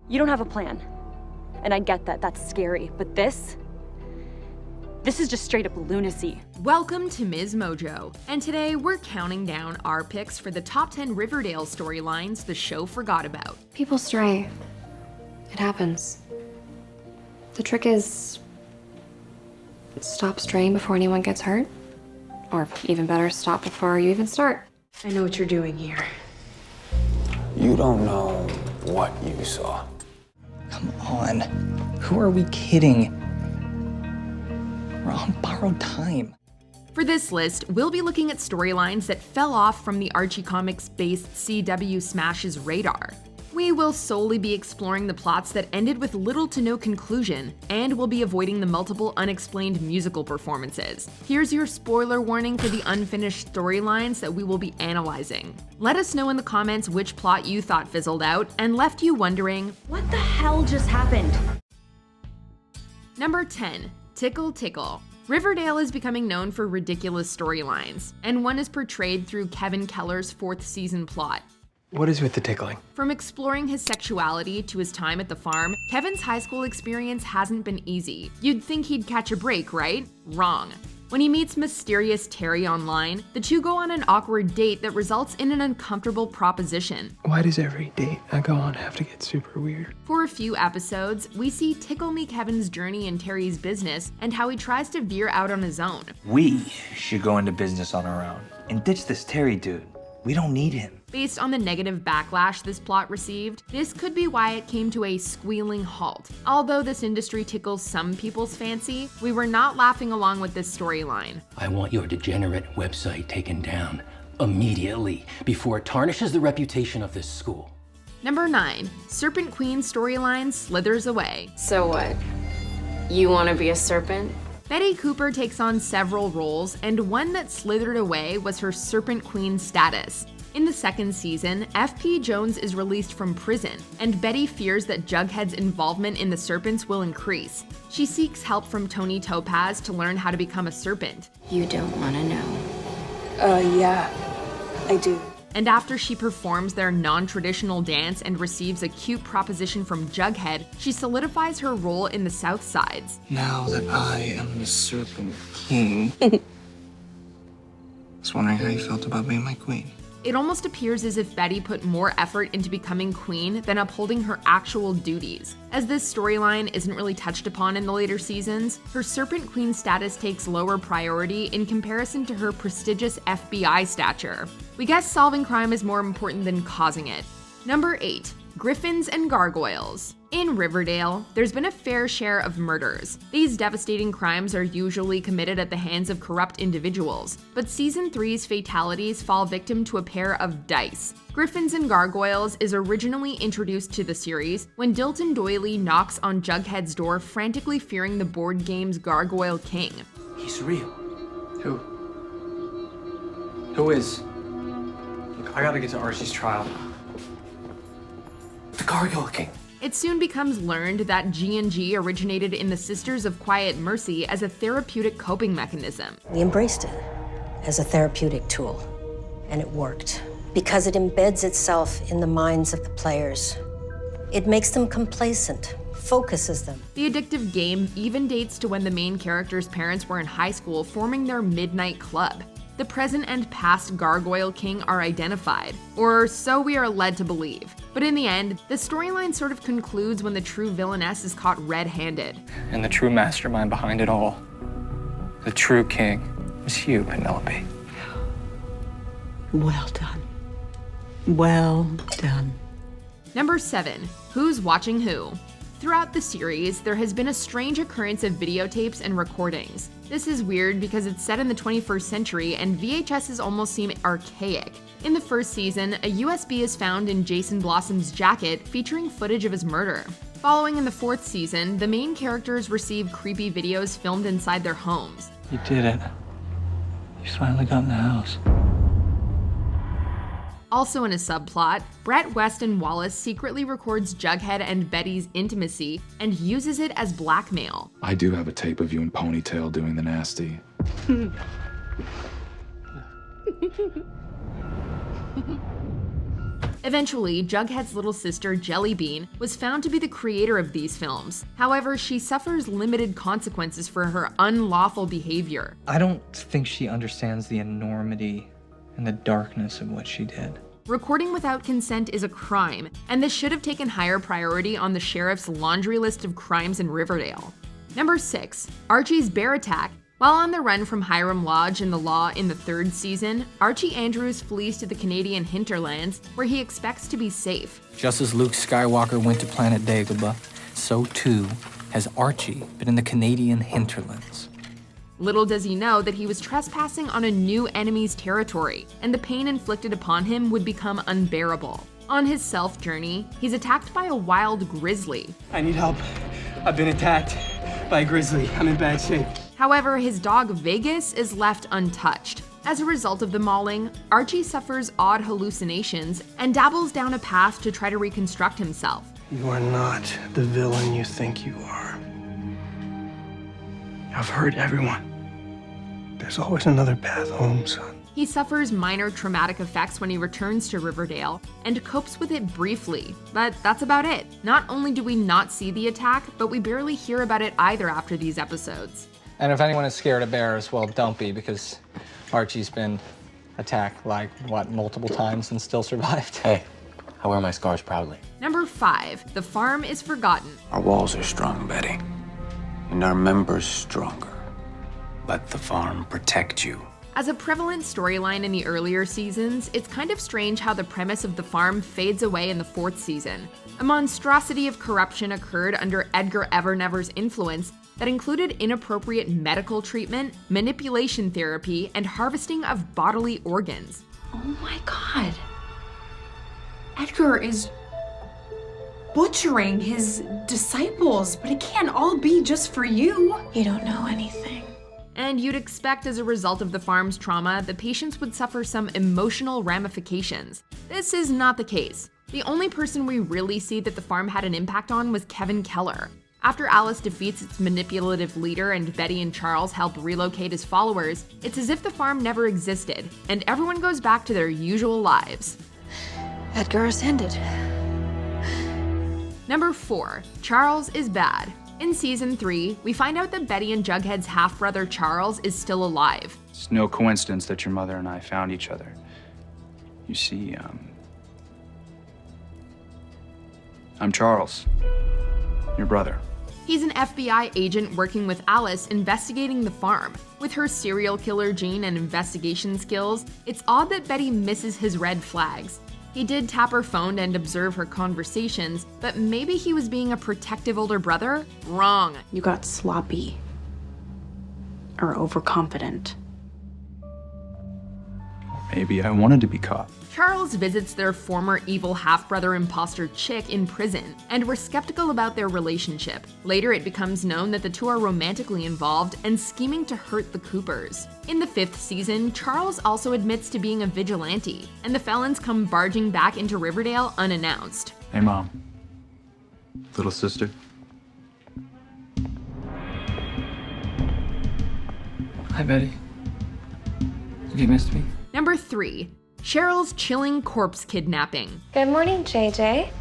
You don't have a plan. And I get that, that's scary, but this is just straight up lunacy. Welcome to MsMojo, and today we're counting down our picks for the top 10 Riverdale storylines the show forgot about. People stray. It happens. The trick is stop straying before anyone gets hurt. Or even better, stop before you even start. I know what you're doing here. You don't know what you saw. Come on. Who are we kidding? We're on borrowed time. For this list, we'll be looking at storylines that fell off from the Archie comics-based CW Smash's radar. We will solely be exploring the plots that ended with little to no conclusion, and we'll be avoiding the multiple unexplained musical performances. Here's your spoiler warning for the unfinished storylines that we will be analyzing. Let us know in the comments which plot you thought fizzled out and left you wondering, What the hell just happened? Number 10. Tickle Tickle. Riverdale is becoming known for ridiculous storylines, and one is portrayed through Kevin Keller's 4th season plot. What is with the tickling? From exploring his sexuality to his time at the farm, Kevin's high school experience hasn't been easy. You'd think he'd catch a break, right? Wrong. When he meets mysterious Terry online, the two go on an awkward date that results in an uncomfortable proposition. Why does every date I go on have to get super weird? For a few episodes, we see Tickle Me Kevin's journey in Terry's business and how he tries to veer out on his own. We should go into business on our own and ditch this Terry dude. We don't need him. Based on the negative backlash this plot received, this could be why it came to a squealing halt. Although this industry tickles some people's fancy, we were not laughing along with this storyline. I want your degenerate website taken down immediately before it tarnishes the reputation of this school. Number 9. Serpent Queen storyline slithers away. So what? You want to be a serpent? Betty Cooper takes on several roles, and one that slithered away was her Serpent Queen status. In the 2nd season, F.P. Jones is released from prison, and Betty fears that Jughead's involvement in the serpents will increase. She seeks help from Tony Topaz to learn how to become a serpent. You don't want to know. Yeah, I do. And after she performs their non-traditional dance and receives a cute proposition from Jughead, she solidifies her role in the South Sides. Now that I am the Serpent King, I was wondering how you felt about being my queen. It almost appears as if Betty put more effort into becoming queen than upholding her actual duties. As this storyline isn't really touched upon in the later seasons, her Serpent Queen status takes lower priority in comparison to her prestigious FBI stature. We guess solving crime is more important than causing it. Number 8. Griffins and Gargoyles. In Riverdale, there's been a fair share of murders. These devastating crimes are usually committed at the hands of corrupt individuals, but Season 3's fatalities fall victim to a pair of dice. Griffins and Gargoyles is originally introduced to the series when Dilton Doily knocks on Jughead's door, frantically fearing the board game's Gargoyle King. He's real. Who? Who is? Look, I gotta get to Archie's trial. The Gargoyle King. It soon becomes learned that G&G originated in the Sisters of Quiet Mercy as a therapeutic coping mechanism. We embraced it as a therapeutic tool, and it worked. Because it embeds itself in the minds of the players. It makes them complacent, focuses them. The addictive game even dates to when the main character's parents were in high school forming their midnight club. The present and past Gargoyle King are identified, or so we are led to believe. But in the end, the storyline sort of concludes when the true villainess is caught red-handed. And the true mastermind behind it all, the true king, was you, Penelope. Well done. Well done. Number 7. Who's Watching Who? Throughout the series, there has been a strange occurrence of videotapes and recordings. This is weird because it's set in the 21st century and VHSs almost seem archaic. In the 1st season, a USB is found in Jason Blossom's jacket featuring footage of his murder. Following in the 4th season, the main characters receive creepy videos filmed inside their homes. You did it. You finally got in the house. Also in a subplot, Brett Weston Wallace secretly records Jughead and Betty's intimacy and uses it as blackmail. I do have a tape of you in ponytail doing the nasty. Eventually, Jughead's little sister, Jellybean, was found to be the creator of these films. However, she suffers limited consequences for her unlawful behavior. I don't think she understands the enormity and the darkness of what she did. Recording without consent is a crime, and this should have taken higher priority on the sheriff's laundry list of crimes in Riverdale. Number 6. Archie's bear attack. While on the run from Hiram Lodge and the law in the 3rd season, Archie Andrews flees to the Canadian hinterlands, where he expects to be safe. Just as Luke Skywalker went to planet Dagobah, so too has Archie been in the Canadian hinterlands. Little does he know that he was trespassing on a new enemy's territory, and the pain inflicted upon him would become unbearable. On his self journey, he's attacked by a wild grizzly. I need help. I've been attacked by a grizzly. I'm in bad shape. However, his dog Vegas is left untouched. As a result of the mauling, Archie suffers odd hallucinations and dabbles down a path to try to reconstruct himself. You are not the villain you think you are. I've hurt everyone. There's always another path home, son. He suffers minor traumatic effects when he returns to Riverdale and copes with it briefly, but that's about it. Not only do we not see the attack, but we barely hear about it either after these episodes. And if anyone is scared of bears, well, don't be, because Archie's been attacked, multiple times and still survived. Hey, I wear my scars proudly. Number 5. The farm is forgotten. Our walls are strong, Betty. And our members stronger. Let the farm protect you. As a prevalent storyline in the earlier seasons, it's kind of strange how the premise of the farm fades away in the 4th season. A monstrosity of corruption occurred under Edgar Evernever's influence that included inappropriate medical treatment, manipulation therapy, and harvesting of bodily organs. Oh my God. Edgar is butchering his disciples, but it can't all be just for you. You don't know anything. And you'd expect as a result of the farm's trauma, the patients would suffer some emotional ramifications. This is not the case. The only person we really see that the farm had an impact on was Kevin Keller. After Alice defeats its manipulative leader and Betty and Charles help relocate his followers, it's as if the farm never existed, and everyone goes back to their usual lives. Edgar ascended. Number 4. Charles is bad. In season 3, we find out that Betty and Jughead's half-brother Charles is still alive. It's no coincidence that your mother and I found each other. You see, I'm Charles, your brother. He's an FBI agent working with Alice investigating the farm. With her serial killer gene and investigation skills, it's odd that Betty misses his red flags. He did tap her phone and observe her conversations, but maybe he was being a protective older brother? Wrong. You got sloppy. Or overconfident. Maybe I wanted to be caught. Charles visits their former evil half-brother imposter Chick in prison, and we're skeptical about their relationship. Later, it becomes known that the two are romantically involved and scheming to hurt the Coopers. In the 5th season, Charles also admits to being a vigilante, and the felons come barging back into Riverdale unannounced. Hey, Mom. Little sister. Hi, Betty. Have you missed me? Number 3. Cheryl's chilling corpse kidnapping. Good morning, JJ.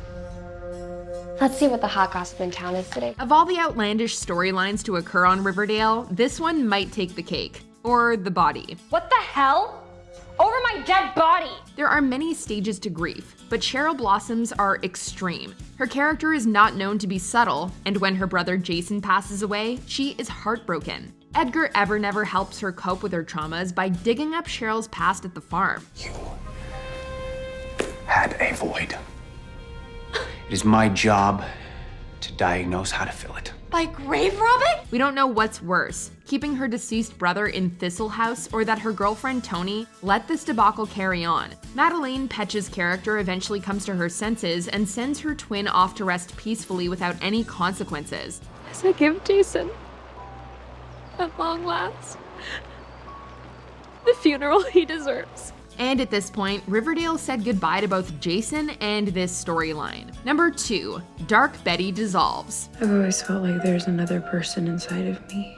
Let's see what the hot gossip in town is today. Of all the outlandish storylines to occur on Riverdale, this one might take the cake. Or the body. What the hell? Over my dead body! There are many stages to grief, but Cheryl Blossom's are extreme. Her character is not known to be subtle, and when her brother Jason passes away, she is heartbroken. Edgar Evernever helps her cope with her traumas by digging up Cheryl's past at the farm. You had a void. It is my job to diagnose how to fill it. By grave robbing? We don't know what's worse, keeping her deceased brother in Thistle House or that her girlfriend Tony let this debacle carry on. Madeleine Petch's character eventually comes to her senses and sends her twin off to rest peacefully without any consequences. As I give Jason, at long last, the funeral he deserves. And at this point, Riverdale said goodbye to both Jason and this storyline. Number 2, Dark Betty dissolves. I've always felt like there's another person inside of me.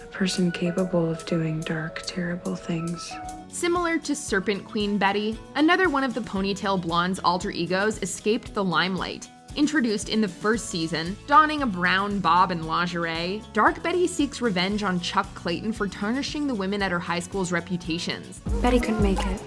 A person capable of doing dark, terrible things. Similar to Serpent Queen Betty, another one of the Ponytail Blonde's alter egos escaped the limelight. Introduced in the first season, donning a brown bob and lingerie, Dark Betty seeks revenge on Chuck Clayton for tarnishing the women at her high school's reputations. Betty couldn't make it,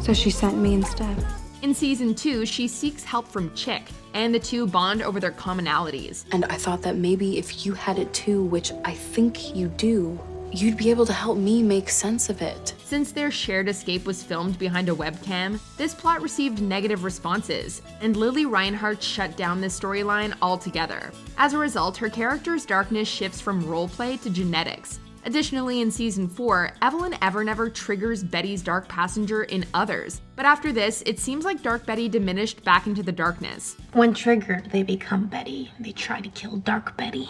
so she sent me instead. In season 2, she seeks help from Chick, and the two bond over their commonalities. And I thought that maybe if you had it too, which I think you do, you'd be able to help me make sense of it. Since their shared escape was filmed behind a webcam, this plot received negative responses, and Lily Reinhart shut down this storyline altogether. As a result, her character's darkness shifts from roleplay to genetics. Additionally, in season 4, Evelyn Evernever triggers Betty's dark passenger in others, but after this, it seems like Dark Betty diminished back into the darkness. When triggered, they become Betty. They try to kill Dark Betty,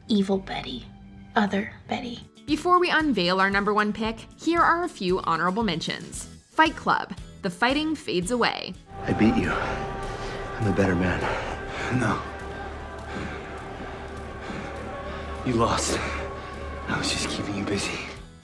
Evil Betty, Other Betty. Before we unveil our number 1 pick, here are a few honorable mentions. Fight Club. The fighting fades away. I beat you. I'm a better man. No. You lost. I was just keeping you busy.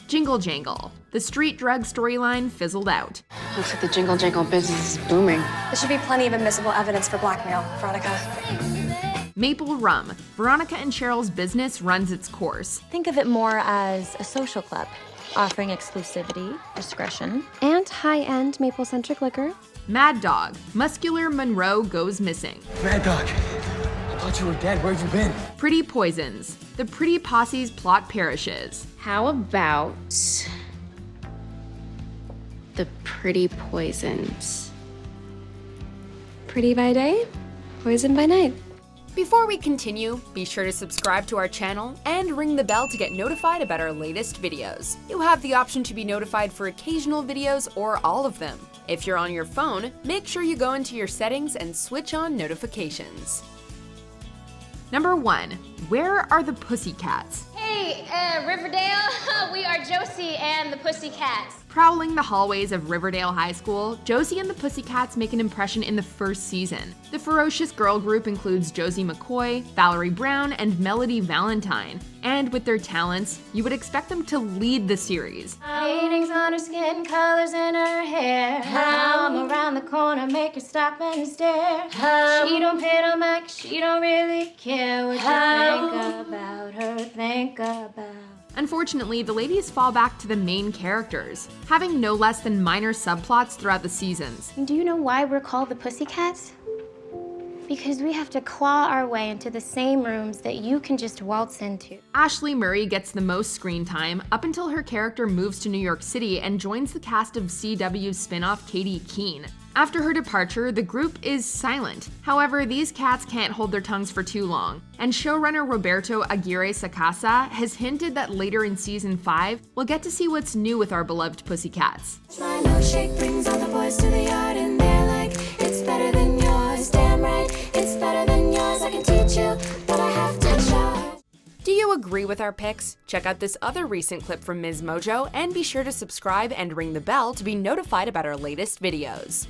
Jingle Jangle. The street drug storyline fizzled out. Looks like the jingle jangle business is booming. There should be plenty of admissible evidence for blackmail, Veronica. Maple Rum. Veronica and Cheryl's business runs its course. Think of it more as a social club, offering exclusivity, discretion, And high-end maple-centric liquor. Mad Dog. Muscular Monroe goes missing. Mad Dog. I thought you were dead. Where'd you been? Pretty Poisons. The Pretty Posse's plot perishes. How about the Pretty Poisons? Pretty by day, poison by night. Before we continue, be sure to subscribe to our channel and ring the bell to get notified about our latest videos. You have the option to be notified for occasional videos or all of them. If you're on your phone, make sure you go into your settings and switch on notifications. Number 1. Where are the Pussycats? Hey, Riverdale, we are Josie and the Pussycats. Prowling the hallways of Riverdale High School, Josie and the Pussycats make an impression in the first season. The ferocious girl group includes Josie McCoy, Valerie Brown, and Melody Valentine. And with their talents, you would expect them to lead the series. Paintings on her skin, colors in her hair. Come around the corner, make her stop and stare. She don't pay no mind, she don't really care what you think about her, think about. Unfortunately, the ladies fall back to the main characters, having no less than minor subplots throughout the seasons. Do you know why we're called the Pussycats? Because we have to claw our way into the same rooms that you can just waltz into. Ashley Murray gets the most screen time up until her character moves to New York City and joins the cast of CW's spin-off Katie Keene. After her departure, the group is silent. However, these cats can't hold their tongues for too long, and showrunner Roberto Aguirre Sacasa has hinted that later in season 5, we'll get to see what's new with our beloved Pussycats. My milkshake brings all the boys to the yard and they're like, it's better than yours, damn right, it's better than yours, I can teach you, but I have to charge. Do you agree with our picks? Check out this other recent clip from MsMojo and be sure to subscribe and ring the bell to be notified about our latest videos.